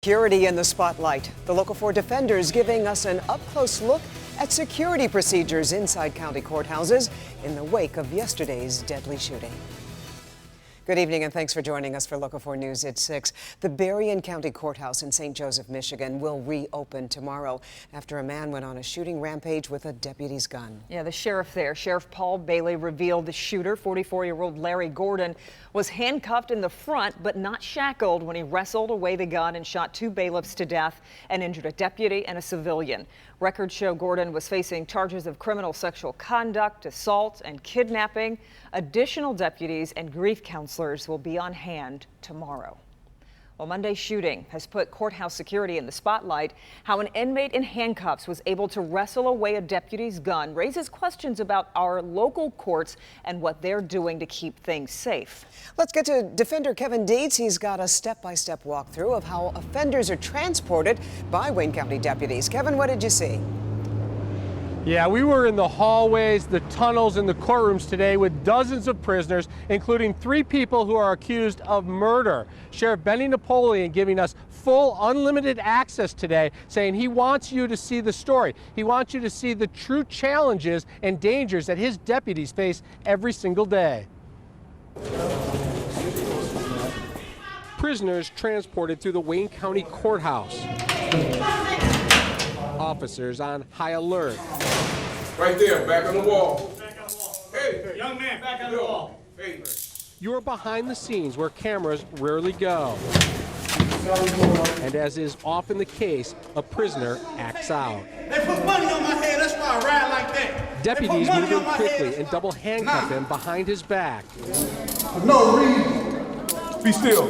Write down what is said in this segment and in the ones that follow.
Security in the spotlight. The Local 4 Defenders giving us an up-close look at security procedures inside county courthouses in the wake of yesterday's deadly shooting. Good evening and thanks for joining us for Local 4 News at 6. The Berrien County Courthouse in St. Joseph, Michigan will reopen tomorrow after a man went on a shooting rampage with a deputy's gun. Yeah, the sheriff there, Sheriff Paul Bailey, revealed the shooter, 44-year-old Larry Gordon, was handcuffed in the front but not shackled when he wrestled away the gun and shot two bailiffs to death and injured a deputy and a civilian. Records show Gordon was facing charges of criminal sexual conduct, assault, and kidnapping. Additional deputies and grief counselors will be on hand tomorrow. Well, Monday's shooting has put courthouse security in the spotlight. How an inmate in handcuffs was able to wrestle away a deputy's gun raises questions about our local courts and what they're doing to keep things safe. Let's get to Defender Kevin Dietz. He's got a step-by-step walkthrough of how offenders are transported by Wayne County deputies. Kevin, what did you see? Yeah, we were in the hallways, the tunnels, and the courtrooms today with dozens of prisoners, including 3 people who are accused of murder. Sheriff Benny Napoleon giving us full unlimited access today, saying he wants you to see the story. He wants you to see the true challenges and dangers that his deputies face every single day. Prisoners transported through the Wayne County Courthouse. Officers on high alert. Right there, back on the wall. Hey, young man, back on the wall. Hey. You're behind the scenes where cameras rarely go. And as is often the case, a prisoner acts out. They put money on my head, that's why I ride like that. Deputies move in quickly and double handcuff him behind his back. No reason. Be still.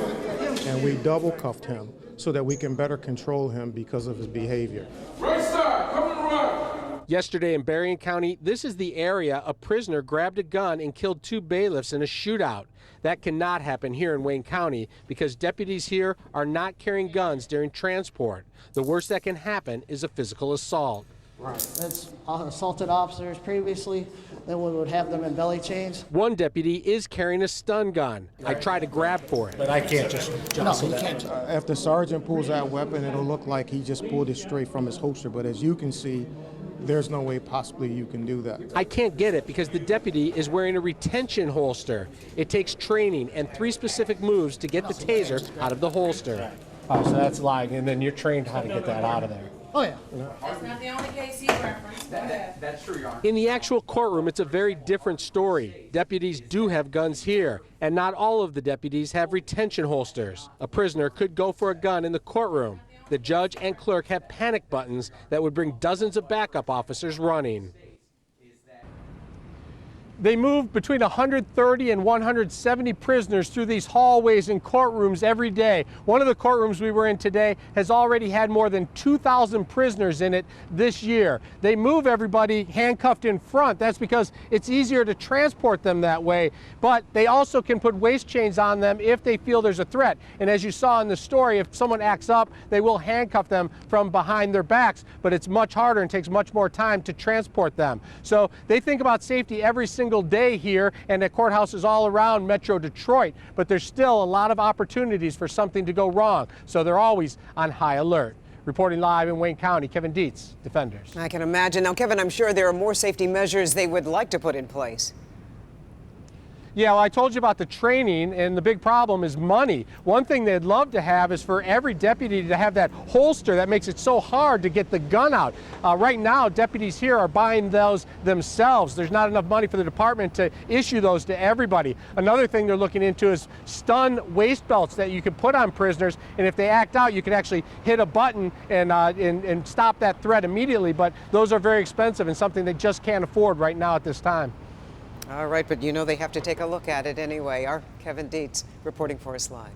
And we double cuffed him so that we can better control him because of his behavior. Right side, come on right. Yesterday in Berrien County, this is the area a prisoner grabbed a gun and killed 2 bailiffs in a shootout. That cannot happen here in Wayne County because deputies here are not carrying guns during transport. The worst that can happen is a physical assault. Right. That's assaulted officers previously. Then we would have them in belly chains. One deputy is carrying a stun gun. I try to grab for it. But I can't just jostle that. Can't. If the sergeant pulls that weapon, it'll look like he just pulled it straight from his holster. But as you can see, there's no way possibly you can do that. I can't get it because the deputy is wearing a retention holster. It takes training and 3 specific moves to get the taser out of the holster. Oh, so that's lying, and then you're trained how to get that out of there. Oh yeah. That's not the only case he's referenced. That's true, Your Honor. In the actual courtroom, it's a very different story. Deputies do have guns here, and not all of the deputies have retention holsters. A prisoner could go for a gun in the courtroom. The judge and clerk have panic buttons that would bring dozens of backup officers running. They move between 130 and 170 prisoners through these hallways and courtrooms every day. One of the courtrooms we were in today has already had more than 2,000 prisoners in it this year. They move everybody handcuffed in front. That's because it's easier to transport them that way. But they also can put waist chains on them if they feel there's a threat. And as you saw in the story, if someone acts up, they will handcuff them from behind their backs. But it's much harder and takes much more time to transport them. So they think about safety every single day here and at courthouses all around Metro Detroit, but there's still a lot of opportunities for something to go wrong, so they're always on high alert. Reporting live in Wayne County, Kevin Dietz, Defenders. I can imagine. Now, Kevin, I'm sure there are more safety measures they would like to put in place. Yeah, well, I told you about the training, and the big problem is money. One thing they'd love to have is for every deputy to have that holster that makes it so hard to get the gun out. Right now, deputies here are buying those themselves. There's not enough money for the department to issue those to everybody. Another thing they're looking into is stun waist belts that you can put on prisoners, and if they act out, you can actually hit a button and stop that threat immediately, but those are very expensive and something they just can't afford right now at this time. All right, but you know they have to take a look at it anyway. Our Kevin Dietz reporting for us live.